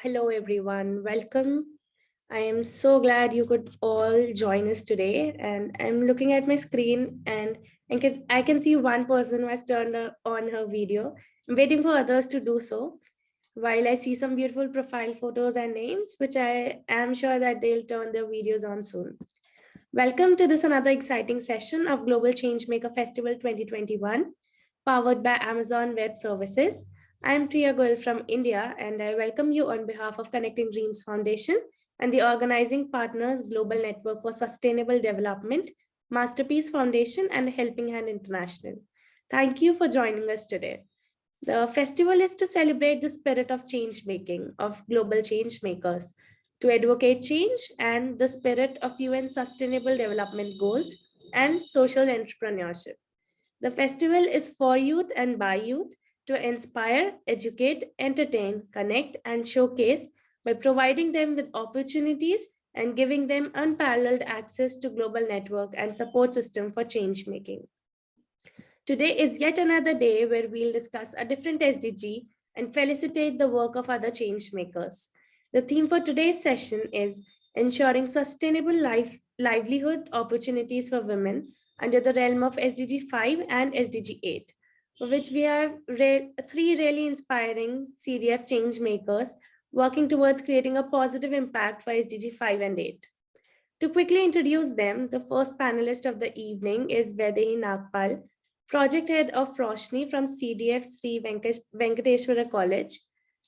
Hello everyone. Welcome. I am so glad you could all join us today. And I'm looking at my screen and I can see one person who has turned on her video. I'm waiting for others to do so. While I see some beautiful profile photos and names, which I am sure that they'll turn their videos on soon. Welcome to this another exciting session of Global Changemaker Festival 2021, powered by Amazon Web Services. I am Priya Goel from India, and I welcome you on behalf of Connecting Dreams Foundation and the organizing partners Global Network for Sustainable Development, Masterpiece Foundation, and Helping Hand International. Thank you for joining us today. The festival is to celebrate the spirit of change making, of global change makers, to advocate change and the spirit of UN Sustainable Development Goals and social entrepreneurship. The festival is for youth and by youth to inspire, educate, entertain, connect, and showcase by providing them with opportunities and giving them unparalleled access to global network and support system for change making. Today is yet another day where we'll discuss a different SDG and felicitate the work of other change makers. The theme for today's session is ensuring sustainable livelihood opportunities for women under the realm of SDG 5 and SDG 8, for which we have three really inspiring CDF change makers working towards creating a positive impact for SDG 5 and 8. To quickly introduce them, the first panelist of the evening is Vaidehi Nagpal, Project Head of Roshni from CDF Sri Venkateshwara College.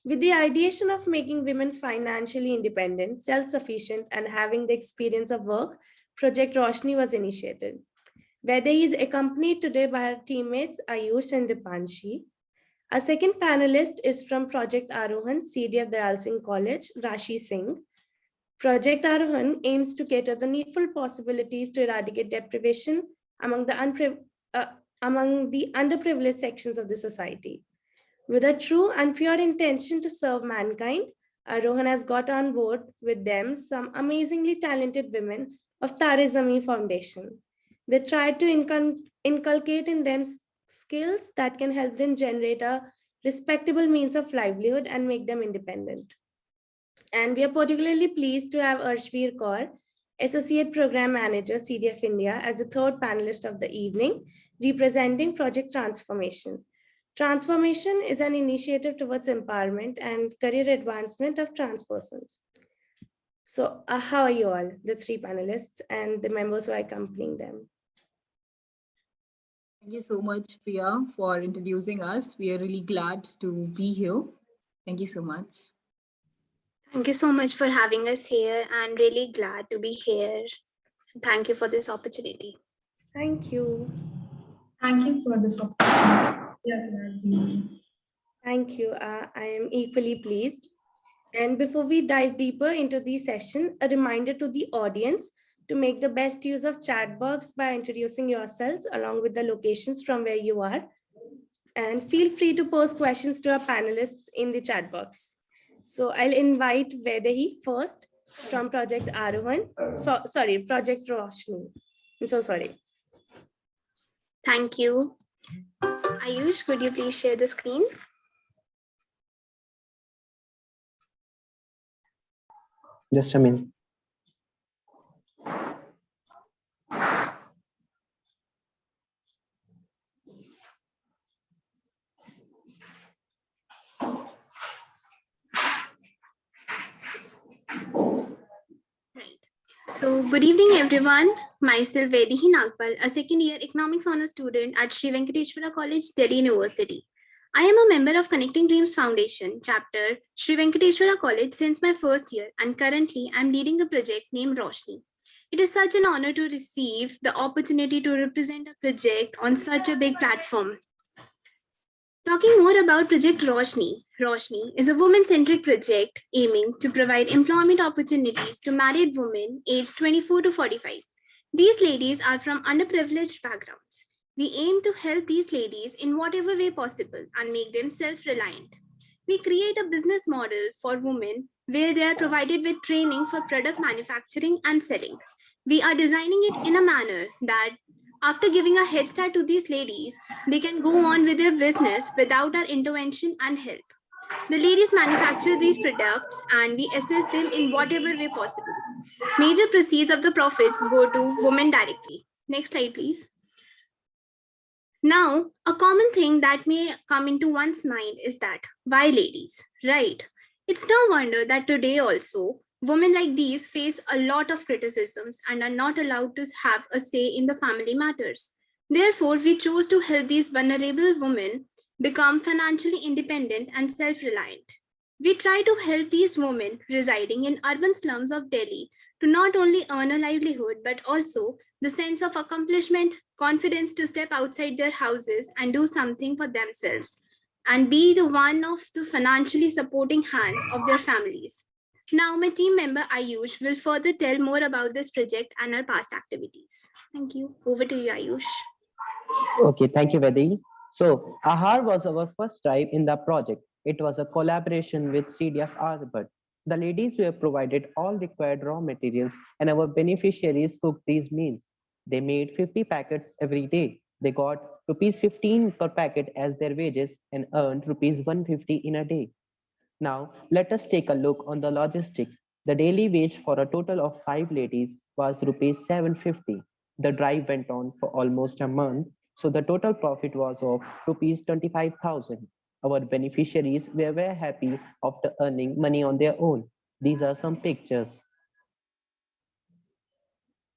With the ideation of making women financially independent, self-sufficient, and having the experience of work, Project Roshni was initiated. Vaidehi is accompanied today by her teammates Ayush and Dipanshi. Our second panelist is from Project Arohan, CDF Dayal Singh College, Rashi Singh. Project Arohan aims to cater the needful possibilities to eradicate deprivation among the underprivileged sections of the society. With a true and pure intention to serve mankind, Arohan has got on board with them some amazingly talented women of Tare Zameen Foundation. They tried to inculcate in them skills that can help them generate a respectable means of livelihood and make them independent. And we are particularly pleased to have Arshveer Kaur, Associate Program Manager, CDF India, as the third panelist of the evening, representing Project Transformation. Transformation is an initiative towards empowerment and career advancement of trans persons. So how are you all, the three panelists and the members who are accompanying them? Thank you so much, Priya, for introducing us. We are really glad to be here. Thank you so much. Thank you so much for having us here and really glad to be here. Thank you for this opportunity. Thank you. Thank you for this opportunity. Thank you. I am equally pleased. And before we dive deeper into the session, a reminder to the audience to make the best use of chat box by introducing yourselves along with the locations from where you are. And feel free to post questions to our panelists in the chat box. So I'll invite Vaidehi first from Project Arohan, Project Roshni. I'm so sorry. Thank you. Ayush, could you please share the screen? Just a minute. So good evening, everyone. Myself, Vaidehi Nagpal, a second-year economics honors student at Sri Venkateshwara College, Delhi University. I am a member of Connecting Dreams Foundation, chapter Sri Venkateshwara College since my first year, and currently I'm leading a project named Roshni. It is such an honor to receive the opportunity to represent a project on such a big platform. Talking more about Project Roshni. Roshni is a women-centric project aiming to provide employment opportunities to married women aged 24 to 45. These ladies are from underprivileged backgrounds. We aim to help these ladies in whatever way possible and make them self-reliant. We create a business model for women where they are provided with training for product manufacturing and selling. We are designing it in a manner that after giving a head start to these ladies, they can go on with their business without our intervention and help. The ladies manufacture these products and we assist them in whatever way possible. Major proceeds of the profits go to women directly. Next slide, please. Now, a common thing that may come into one's mind is that why ladies, right? It's no wonder that today also, women like these face a lot of criticisms and are not allowed to have a say in the family matters. Therefore, we chose to help these vulnerable women become financially independent and self reliant. We try to help these women residing in urban slums of Delhi to not only earn a livelihood but also the sense of accomplishment, confidence to step outside their houses and do something for themselves and be the one of the financially supporting hands of their families. Now, my team member Ayush will further tell more about this project and our past activities. Thank you. Over to you, Ayush. Okay, thank you, Vedi. So, AHAR was our first drive in the project. It was a collaboration with CDF Arbor. The ladies were provided all required raw materials, and our beneficiaries cooked these meals. They made 50 packets every day. They got rupees 15 per packet as their wages and earned rupees 150 in a day. Now, let us take a look on the logistics. The daily wage for a total of 5 ladies was rupees 750. The drive went on for almost a month, so the total profit was of rupees 25,000. Our beneficiaries were very happy after earning money on their own. These are some pictures.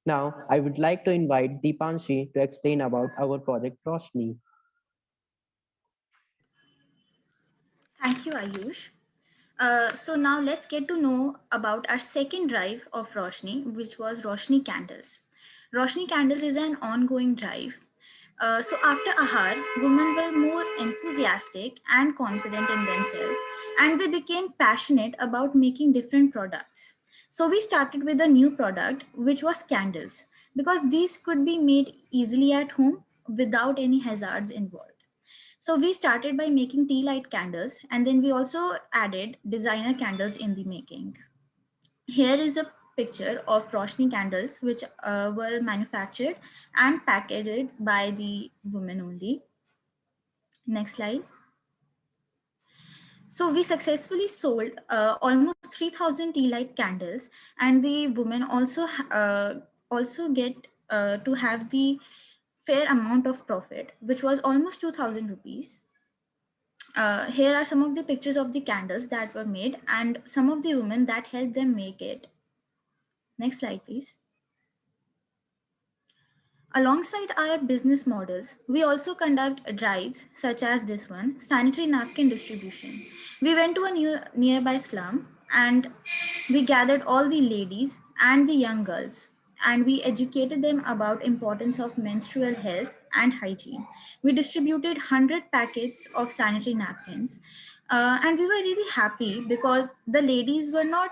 Now, I would like to invite Deepanshi to explain about our project Roshni. Thank you, Ayush. So now let's get to know about our second drive of Roshni, which was Roshni Candles. Roshni Candles is an ongoing drive. So after Ahar, women were more enthusiastic and confident in themselves, and they became passionate about making different products. So we started with a new product, which was candles, because these could be made easily at home without any hazards involved. So we started by making tea light candles, and then we also added designer candles in the making. Here is a picture of Roshni candles, which were manufactured and packaged by the women only. Next slide. So we successfully sold almost 3,000 tea light candles, and the women also get to have the fair amount of profit, which was almost 2,000 rupees. Here are some of the pictures of the candles that were made and some of the women that helped them make it. Next slide, please. Alongside our business models, we also conduct drives such as this one, sanitary napkin distribution. We went to a nearby slum and we gathered all the ladies and the young girls and we educated them about importance of menstrual health and hygiene. We distributed 100 packets of sanitary napkins and we were really happy because the ladies were not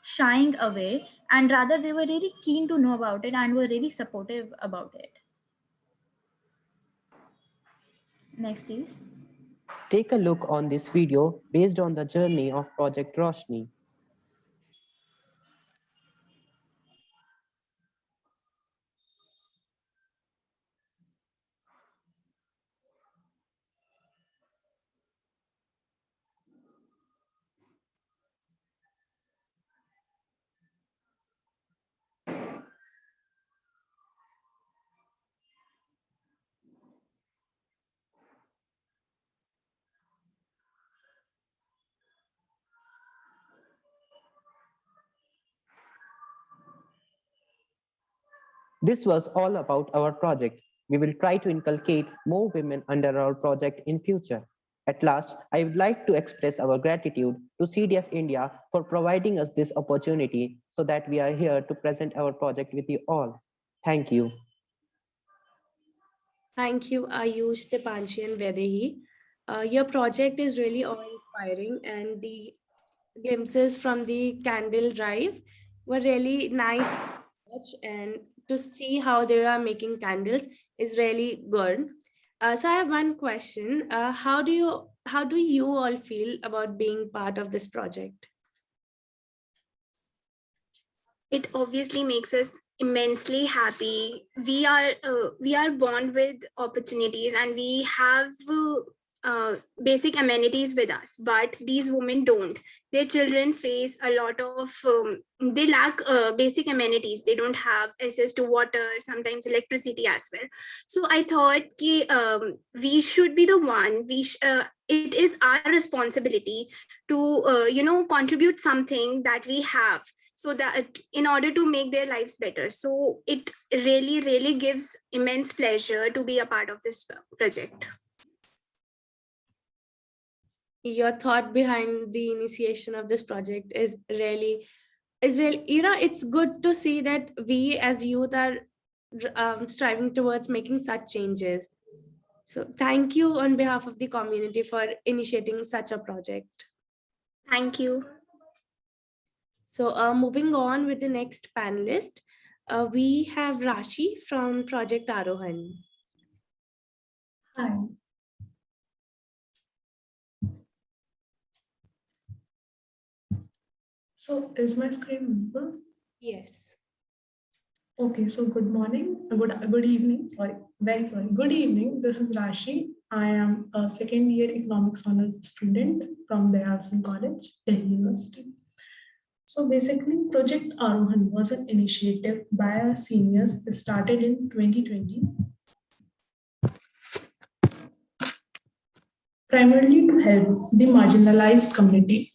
shying away and rather they were really keen to know about it and were really supportive about it. Next, please. Take a look on this video based on the journey of Project Roshni. This was all about our project. We will try to inculcate more women under our project in future. At last, I would like to express our gratitude to CDF India for providing us this opportunity so that we are here to present our project with you all. Thank you. Thank you, Ayush, Deepanshi, and Vedehi. Your project is really awe-inspiring, and the glimpses from the candle drive were really nice to watch, and to see how they are making candles is really good. So I have one question. How do you all feel about being part of this project? It obviously makes us immensely happy. We are born with opportunities and we have basic amenities with us, but these women don't. Their children face a lot of, they lack basic amenities. They don't have access to water, sometimes electricity as well. So I thought we should be the one, it is our responsibility to, contribute something that we have, so that in order to make their lives better. So it really, really gives immense pleasure to be a part of this project. Your thought behind the initiation of this project is really, it's good to see that we as youth are striving towards making such changes. So thank you on behalf of the community for initiating such a project. Thank you. So moving on with the next panelist, we have Rashi from Project Arohan. Hi. So is my screen visible? Yes. Okay, so good morning, good evening, very sorry. Good evening, this is Rashi. I am a second year economics honors student from the Dayal College, Delhi University. So basically, Project Arohan was an initiative by our seniors started in 2020, primarily to help the marginalized community.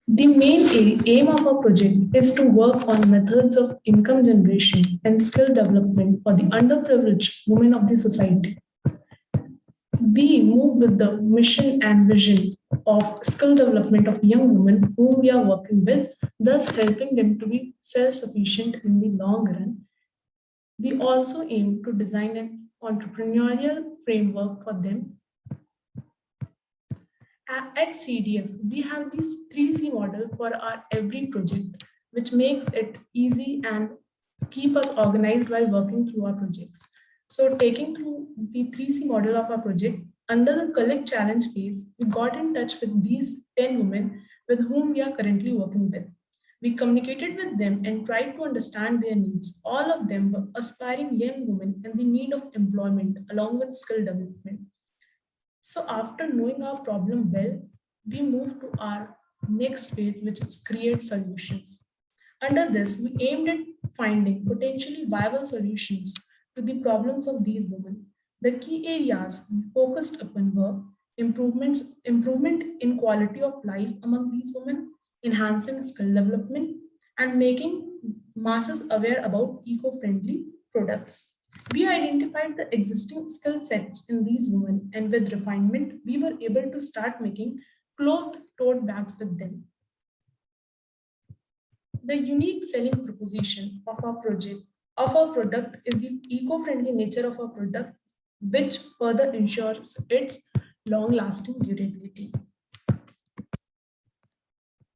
The main aim of our project is to work on methods of income generation and skill development for the underprivileged women of the society. We move with the mission and vision of skill development of young women whom we are working with, thus helping them to be self-sufficient in the long run. We also aim to design an entrepreneurial framework for them. At CDF, we have this 3C model for our every project, which makes it easy and keep us organized while working through our projects. So taking through the 3C model of our project, under the Collect Challenge phase, we got in touch with these 10 women with whom we are currently working with. We communicated with them and tried to understand their needs. All of them were aspiring young women in the need of employment along with skill development. So after knowing our problem well, we move to our next phase, which is create solutions. Under this, we aimed at finding potentially viable solutions to the problems of these women. The key areas we focused upon were improvement in quality of life among these women, enhancing skill development, and making masses aware about eco-friendly products. We identified the existing skill sets in these women, and with refinement, we were able to start making cloth tote bags with them. The unique selling proposition of our product is the eco-friendly nature of our product, which further ensures its long-lasting durability.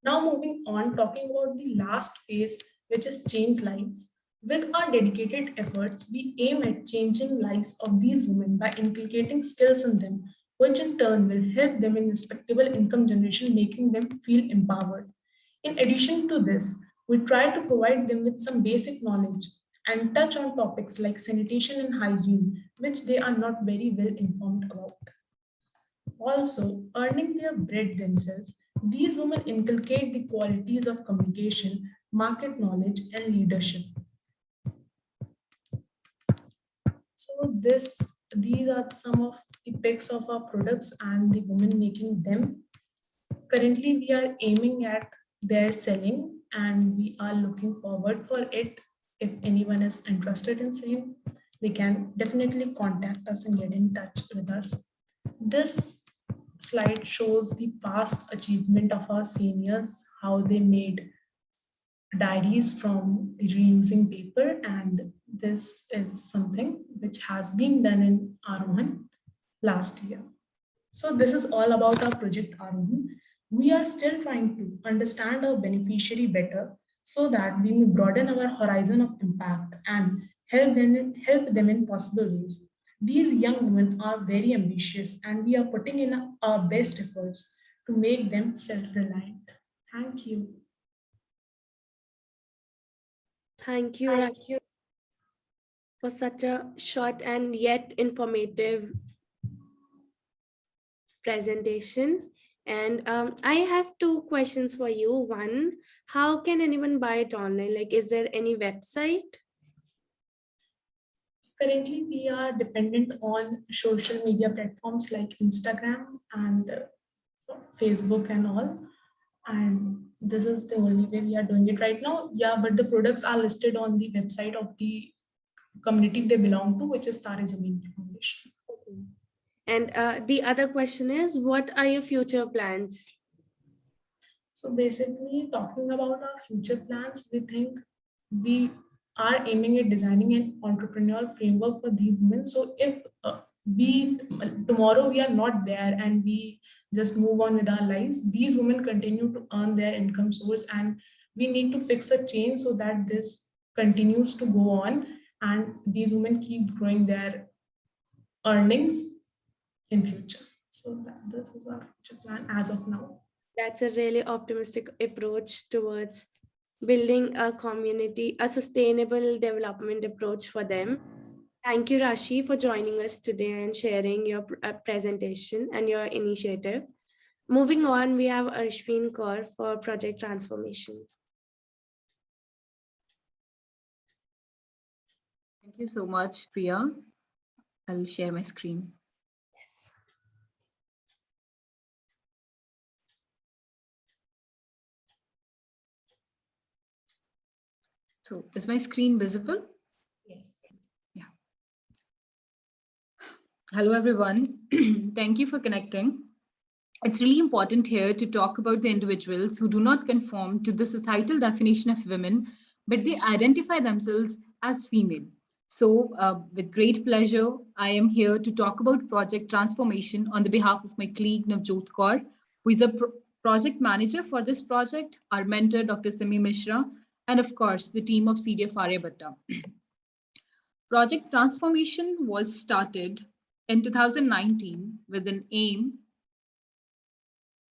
Now moving on, talking about the last phase, which is change lives. With our dedicated efforts, we aim at changing lives of these women by inculcating skills in them, which in turn will help them in respectable income generation, making them feel empowered. In addition to this, we try to provide them with some basic knowledge and touch on topics like sanitation and hygiene, which they are not very well informed about. Also, earning their bread themselves, these women inculcate the qualities of communication, market knowledge, and leadership. So these are some of the pics of our products and the women making them. Currently, we are aiming at their selling and we are looking forward for it. If anyone is interested in same, they can definitely contact us and get in touch with us. This slide shows the past achievement of our seniors, how they made diaries from reusing paper, and this is something which has been done in Arohan last year. So this is all about our project Arohan. We are still trying to understand our beneficiary better so that we may broaden our horizon of impact and help them in possible ways. These young women are very ambitious and we are putting in our best efforts to make them self-reliant. Thank you. Thank you, Rashi, for such a short and yet informative presentation. And I have two questions for you. One, how can anyone buy it online? Like, is there any website? Currently, we are dependent on social media platforms like Instagram and Facebook and all. And this is the only way we are doing it right now. Yeah, but the products are listed on the website of the community they belong to, which is Tare Zameen Foundation. And the other question is, what are your future plans? So basically, talking about our future plans, we think we are aiming at designing an entrepreneurial framework for these women. So if we tomorrow we are not there and we just move on with our lives, these women continue to earn their income source, and we need to fix a change so that this continues to go on and these women keep growing their earnings in future. So this is our future plan as of now. That's a really optimistic approach towards building a community, a sustainable development approach for them. Thank you, Rashi, for joining us today and sharing your presentation and your initiative. Moving on, we have Arshvin Kaur for project transformation. Thank you so much, Priya. I'll share my screen. Yes. So is my screen visible? Yes. Yeah. Hello, everyone. Thank you for connecting. It's really important here to talk about the individuals who do not conform to the societal definition of women, but they identify themselves as female. So with great pleasure, I am here to talk about project transformation on the behalf of my colleague Navjot Kaur, who is a project manager for this project, our mentor, Dr. Simi Mishra, and of course, the team of CDF Aryabhatta. Project Transformation was started in 2019 with an aim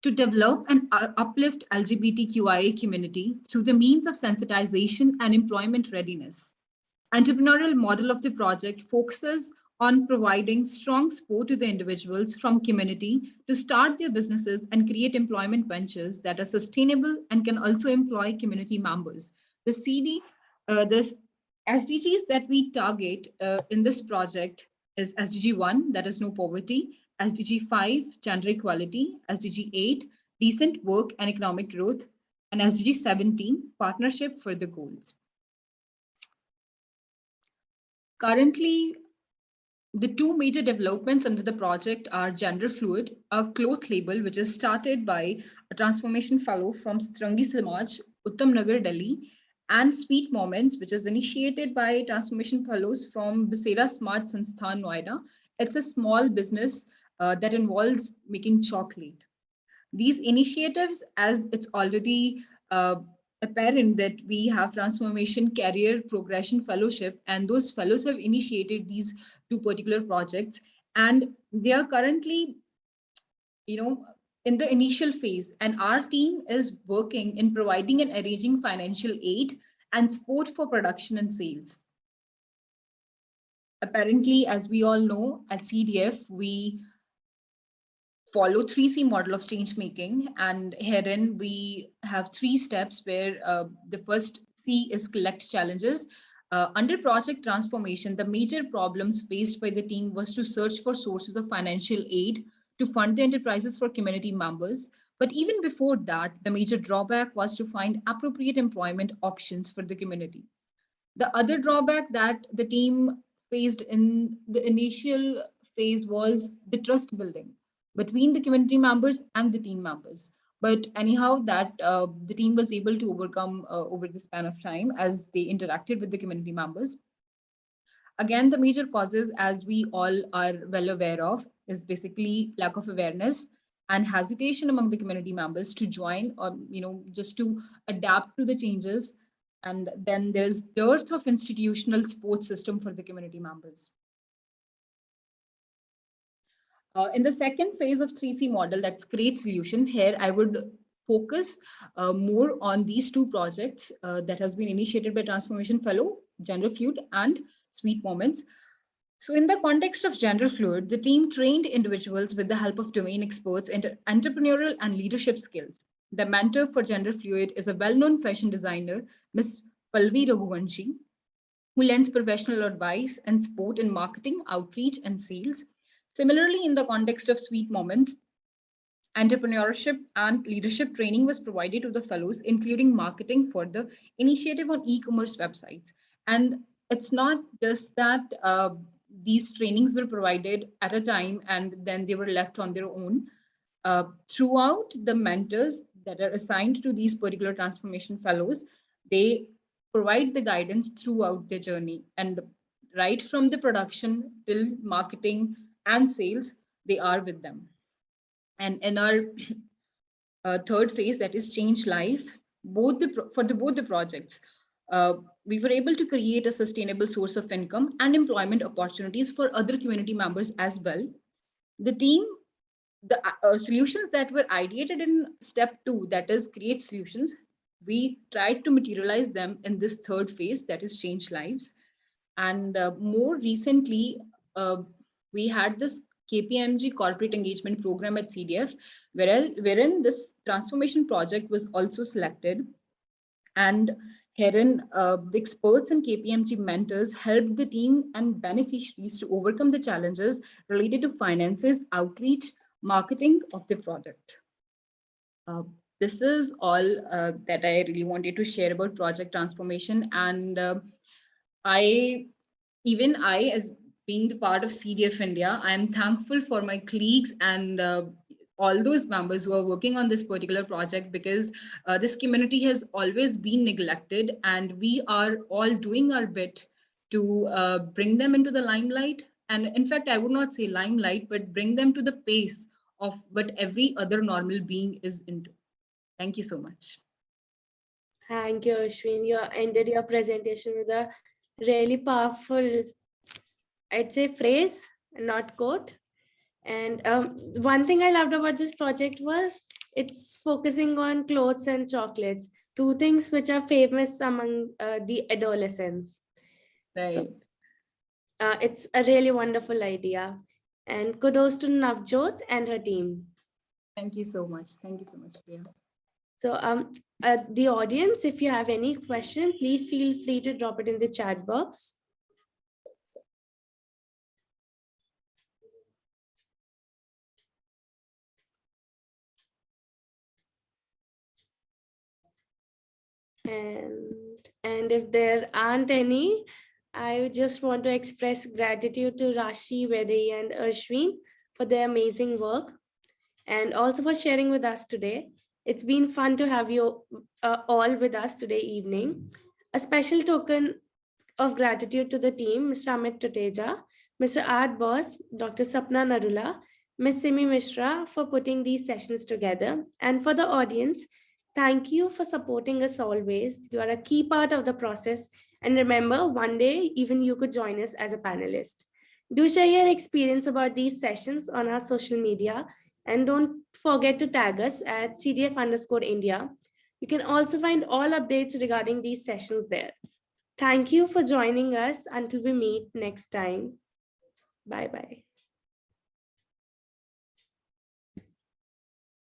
to develop and uplift LGBTQIA community through the means of sensitization and employment readiness. Entrepreneurial model of the project focuses on providing strong support to the individuals from community to start their businesses and create employment ventures that are sustainable and can also employ community members. The SDGs that we target in this project is SDG 1, that is no poverty, SDG 5, gender equality, SDG 8, decent work and economic growth, and SDG 17, partnership for the goals. Currently, the two major developments under the project are Gender Fluid, a cloth label which is started by a transformation fellow from Satrangi Samaj, Uttam Nagar, Delhi, and Sweet Moments, which is initiated by transformation fellows from Basera Samaj Sansthan, Noida. It's a small business that involves making chocolate. These initiatives, as it's already apparent that we have Transformation Career Progression Fellowship, and those fellows have initiated these two particular projects, and they are currently, in the initial phase, and our team is working in providing and arranging financial aid and support for production and sales. Apparently, as we all know, at CDF, we follow 3C model of change making, and herein we have 3 steps where the first C is collect challenges. Under project transformation, the major problems faced by the team was to search for sources of financial aid to fund the enterprises for community members. But even before that, the major drawback was to find appropriate employment options for the community. The other drawback that the team faced in the initial phase was the trust building between the community members and the team members. But anyhow, that the team was able to overcome over the span of time as they interacted with the community members. Again, the major causes, as we all are well aware of, is basically lack of awareness and hesitation among the community members to join, or just to adapt to the changes. And then there's dearth of institutional support system for the community members. In the second phase of 3C model, that's Create Solution, here I would focus more on these two projects that has been initiated by Transformation Fellow, Gender Fluid and Sweet Moments. So in the context of gender fluid, the team trained individuals with the help of domain experts in entrepreneurial and leadership skills. The mentor for gender fluid is a well-known fashion designer, Ms. Palvi Raghuvanshi, who lends professional advice and support in marketing, outreach, and sales. Similarly, in the context of Sweet Moments, entrepreneurship and leadership training was provided to the fellows, including marketing for the initiative on e-commerce websites. And it's not just that these trainings were provided at a time and then they were left on their own. Throughout, the mentors that are assigned to these particular transformation fellows, they provide the guidance throughout their journey. And right from the production till marketing and sales, they are with them. And in our third phase, that is change life, both the projects, we were able to create a sustainable source of income and employment opportunities for other community members as well. The team, the solutions that were ideated in step 2, that is create solutions, we tried to materialize them in this third phase, that is change lives. And more recently, we had this KPMG corporate engagement program at CDF, wherein this transformation project was also selected. And herein, the experts and KPMG mentors helped the team and beneficiaries to overcome the challenges related to finances, outreach, marketing of the product. This is all that I really wanted to share about project transformation. And I, as being the part of CDF India, I am thankful for my colleagues and all those members who are working on this particular project, because this community has always been neglected, and we are all doing our bit to bring them into the limelight. And in fact, I would not say limelight, but bring them to the pace of what every other normal being is into. Thank you so much. Thank you, Ashwin. You ended your presentation with a really powerful, I'd say, phrase, not quote. And one thing I loved about this project was it's focusing on clothes and chocolates, two things which are famous among the adolescents. Right. So, it's a really wonderful idea. And kudos to Navjot and her team. Thank you so much. Thank you so much, Priya. So the audience, if you have any question, please feel free to drop it in the chat box. And if there aren't any, I just want to express gratitude to Rashi, Vedai, and Ashwin for their amazing work, and also for sharing with us today. It's been fun to have you all with us today evening. A special token of gratitude to the team, Mr. Amit Tuteja, Mr. Art Boss, Dr. Sapna Narula, Ms. Simi Mishra for putting these sessions together. And for the audience, thank you for supporting us always. You are a key part of the process. And remember, one day, even you could join us as a panelist. Do share your experience about these sessions on our social media. And don't forget to tag us at CDF_India. You can also find all updates regarding these sessions there. Thank you for joining us until we meet next time. Bye-bye.